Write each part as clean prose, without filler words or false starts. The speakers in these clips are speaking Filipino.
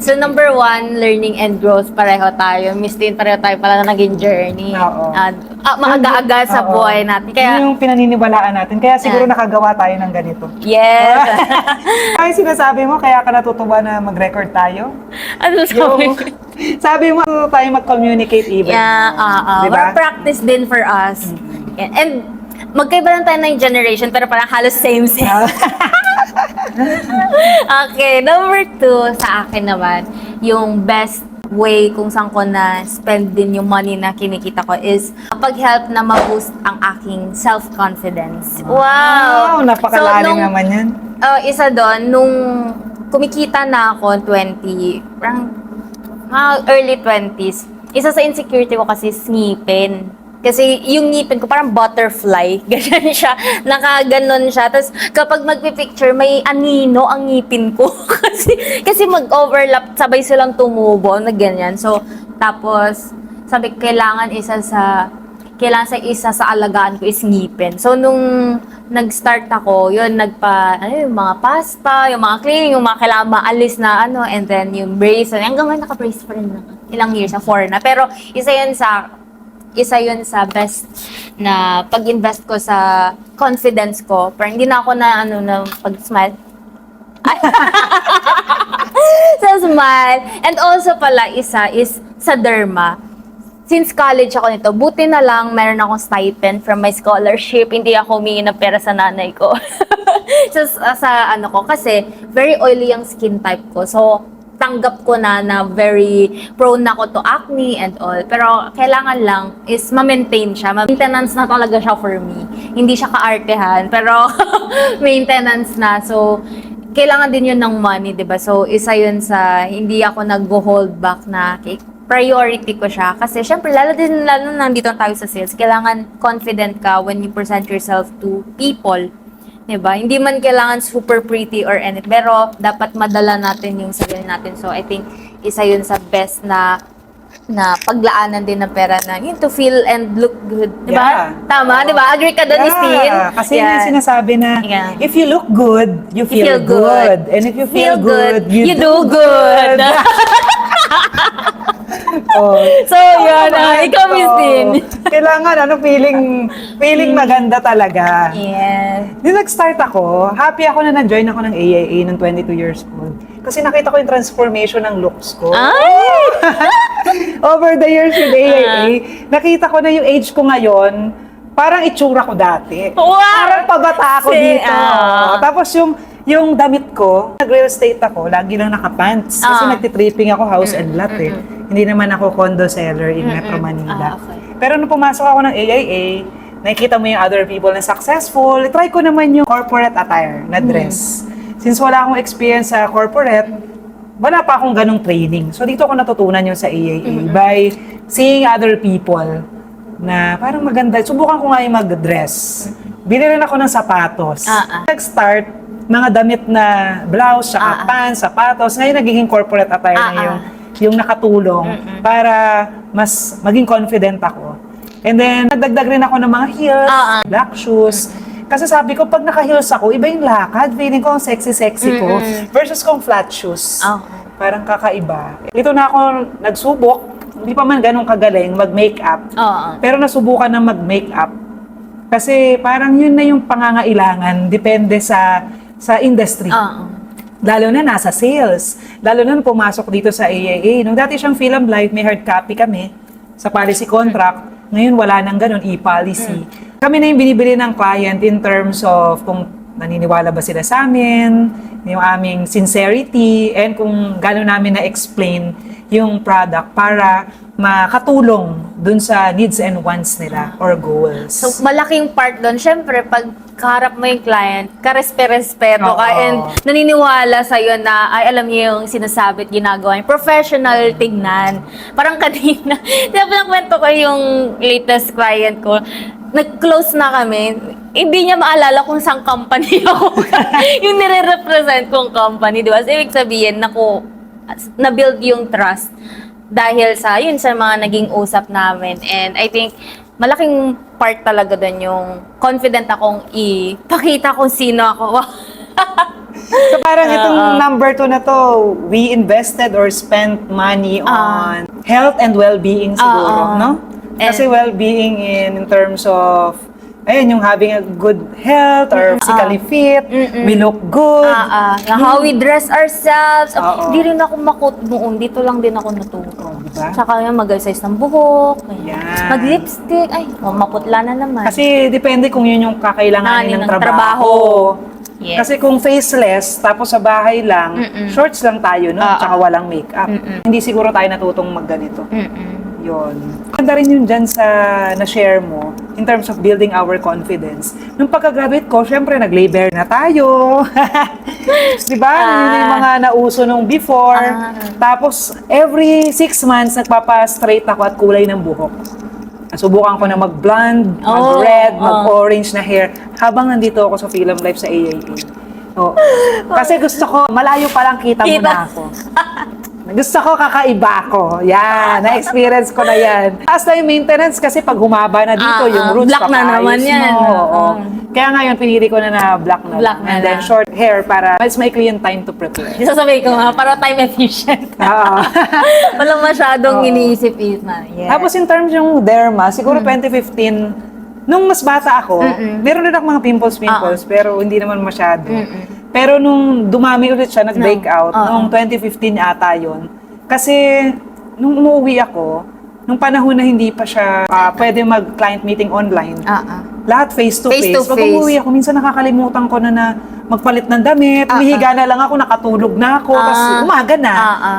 So, number one, learning and growth. Pareho tayo. Miss Tin, pareho tayo pala na naging journey. Oo. Maaga-aga sa Oo. buhay natin. Kaya, Yun yung pinaniniwalaan natin. Kaya siguro nakagawa tayo ng ganito. yes. Ay, sinasabi mo, kaya ka natutuwa na mag-record tayo? Ano sabi? Sabi mo, tayo mag-communicate even. Yeah, Diba? More practice din for us. Yeah. And magkaiba lang tayo ng generation, pero parang halos same-same. Okay, number two, sa akin naman, yung best way kung saan ko na spend din yung money na kinikita ko is pag-help na ma-boost ang aking self-confidence. Wow! Napakalalim naman yan. Isa doon, nung kumikita na ako, 20, parang early 20s, isa sa insecurity ko kasi is ngipin. Kasi yung ngipin ko parang butterfly. Ganyan siya. Nakaganon siya. Tapos kapag magpipicture, may anino ang ngipin ko. kasi mag-overlap, sabay silang tumubo na ganyan. So, tapos, sabi kailangan isa sa alagaan ko is ngipin. So, nung nag-start ako, yun, yung mga pasta, yung mga cleaning, yung mga kailangan maalis na and then yung brace. Hanggang ngayon naka-brace pa rin na. Ilang years, 4 na. Pero, isa yun sa best na pag-invest ko sa confidence ko. Parang hindi na ako na pag-smile. Sa smile. And also pala, isa is sa derma. Since college ako nito, buti na lang meron akong stipend from my scholarship. Hindi ako humingi ng pera sa nanay ko. Kasi very oily ang skin type ko. So, tanggap ko na very prone na ako to acne and all. Pero kailangan lang is ma-maintain siya. Maintenance na talaga siya for me. Hindi siya kaartehan, pero maintenance na. So, kailangan din yun ng money, diba? So, isa yun sa hindi ako nag-hold back na priority ko siya. Kasi syempre, lalo nandito tayo sa sales, kailangan confident ka when you present yourself to people. Diba? Hindi man kailangan super pretty or anything, pero dapat madala natin yung sarili natin. So, I think isa yun sa best na paglaanan din ng pera na yun, to feel and look good. Diba? Yeah. Tama? Diba? Agree ka doon, Christine? Kasi yung sinasabi na, if you look good, you feel good. And if you feel good, you do good. So, yun. Ikaw, Miss Tin. Kailangan, feeling maganda talaga. Yes. Nung nag-start ako, happy ako na na-join ako ng AIA nung 22 years old. Kasi nakita ko yung transformation ng looks ko. Ay! Over the years with AIA, nakita ko na yung age ko ngayon, parang itsura ko dati. Wow! Parang pabata ako dito. Tapos yung damit ko, nag-real estate ako, lagi lang naka-pants. Kasi nagtitripping ako house and lot eh. Hindi naman ako condo seller in Metro Manila. Okay. Pero nung pumasok ako ng AIA, nakikita mo yung other people na successful, try ko naman yung corporate attire na dress. Since wala akong experience sa corporate, wala pa akong ganong training. So dito ako natutunan yung sa AIA by seeing other people na parang maganda. Subukan ko nga yung mag-dress. Binili ako ng sapatos. Nag-start, mga damit na blouse, saka pants, sapatos. Ngayon nagiging corporate attire na yung nakatulong para mas maging confident ako. And then, nagdagdag rin ako ng mga heels, black shoes. Kasi sabi ko, pag naka-heels ako, iba yung lakad. Feeling ko ang sexy-sexy ko. Versus kung flat shoes. Parang kakaiba. Ito na ako nagsubok. Hindi pa man ganun kagaling mag-makeup. Pero nasubukan na mag-makeup. Kasi parang yun na yung pangangailangan. Depende sa industry. Lalo na nasa sales. Lalo na pumasok dito sa AIA. Nung dati siyang Film Life, may hard copy kami sa policy contract. Ngayon wala nang ganun, e-policy. Kami na yung binibili ng client in terms of kung naniniwala ba sila sa amin, yung aming sincerity, and kung gano'n namin na-explain yung product para makatulong dun sa needs and wants nila or goals. So, malaking part doon, syempre, pag kaharap mo yung client, karespe-respeto ka, and naniniwala sa'yo na, ay, alam niyo yung sinasabi at ginagawa niyo. Professional tignan. Parang kanina, diba kwento ko yung latest client ko, nag-close na kami, hindi niya maalala kung saan company ako. Yung nire-represent kong company, di ba? So, ibig sabihin, na-build yung trust dahil sa mga naging usap namin. And I think, malaking part talaga doon yung confident akong ipakita kung sino ako. So parang itong number 2 na to, we invested or spent money on health and well-being siguro, no? Kasi well-being in terms of, ayun, yung having a good health or physically fit, we look good. How we dress ourselves. Hindi rin ako makot noon. Dito lang din ako natuto. Diba? Tsaka yung mag-size ng buhok. Yan. Mag-lipstick. Ay, maputla na naman. Kasi depende kung yun yung kakailanganin ng Ng trabaho. trabaho. Yes. Kasi kung faceless, tapos sa bahay lang, shorts lang tayo, no? Tsaka walang makeup. Hindi siguro tayo natutong magganito. Yun. Ganda rin yun dyan sa na-share mo in terms of building our confidence. Nung pagka-graduate ko, syempre nag-labor na tayo. Diba? Yun yung mga nauso nung before. Tapos, every 6 months, nagpapa-straight ako at kulay ng buhok. Subukan ko na mag-blonde, mag-red, mag-orange na hair habang nandito ako sa Film Life sa AIA. Kasi gusto ko, malayo pa lang kita mo na ako. Gusto ko kakaiba ako. Yan, na-experience ko na yan. Taas na yung maintenance kasi pag humaba na dito, yung roots black na naman yan. Kaya ngayon, pinili ko na black na. Black na And then lang. short hair para mas maikli yung time to prepare. Sasabihin ko nga, para time efficient. Walang masyadong iniisip-isip na. Yes. Tapos in terms yung derma, siguro 2015, nung mas bata ako, meron rin ako mga pimples, pero hindi naman masyado. Pero nung dumami ulit siya, nag-break out, nung 2015 ata yun. Kasi nung umuwi ako, nung panahon na hindi pa siya pwede mag-client meeting online, lahat face-to-face. Pag Face-to-face. umuwi ako, minsan nakakalimutan ko na magpalit ng damit, umihiga na lang ako, nakatulog na ako, tapos umaga na.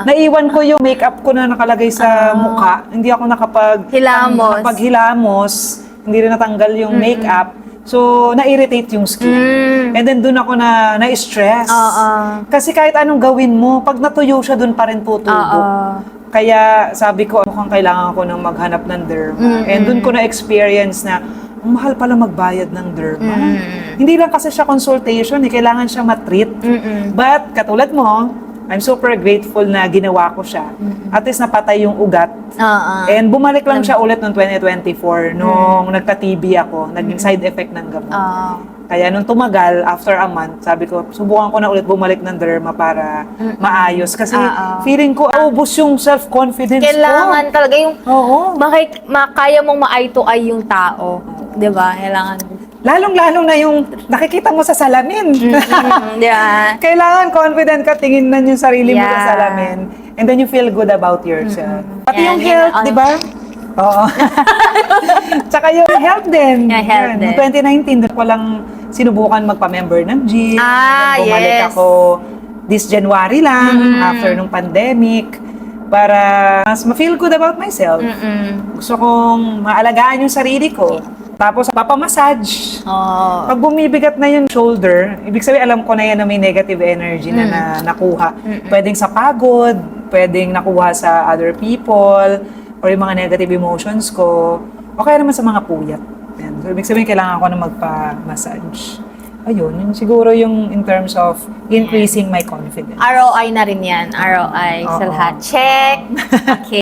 Naiwan ko yung makeup ko na nakalagay sa mukha. Hindi ako nakapaghilamos, hindi rin natanggal yung makeup. So, na-irritate yung skin. And then, dun ako na-stress. Kasi kahit anong gawin mo, pag natuyo siya, dun pa rin tutubo. Kaya, sabi ko, mukhang kailangan ko nang maghanap ng derma. And dun ko na-experience na, ang mahal pala magbayad ng derma. Hindi lang kasi siya consultation, kailangan siya matreat. But, katulad mo, I'm super grateful na ginawa ko siya. At least napatay yung ugat. And bumalik lang siya ulit noong 2024 nung nagka-TB ako, naging side effect ng gamot. Kaya nung tumagal, after a month, sabi ko, subukan ko na ulit bumalik ng derma para maayos. Kasi feeling ko, ubos yung self-confidence Kailangan ko. talaga yung, kaya mong ma-eye to eye yung tao. Diba? Kailangan. Lalong-lalo na yung nakikita mo sa salamin. Yeah. Kailangan confident ka, tingnan yung sarili mo sa salamin. And then you feel good about yourself. Pati yung health, di ba? Oo. Tsaka yung health din. Yeah, health din. Noong 2019, doon ko lang sinubukan magpa-member ng gym. Bumalik yes. ako this January lang, after nung pandemic, para mas ma-feel good about myself. Gusto kong maalagaan yung sarili ko. Tapos, papamassage. Pag bumibigat na yung shoulder, ibig sabihin, alam ko na yan na may negative energy na nakuha. Pwedeng sa pagod, pwedeng nakuha sa other people, or yung mga negative emotions ko, o kaya naman sa mga puyat. Yan. So, ibig sabihin, kailangan ko na magpa-massage. Ayun, yun siguro yung in terms of increasing my confidence. ROI na rin yan. ROI sa lahat. Check. Okay.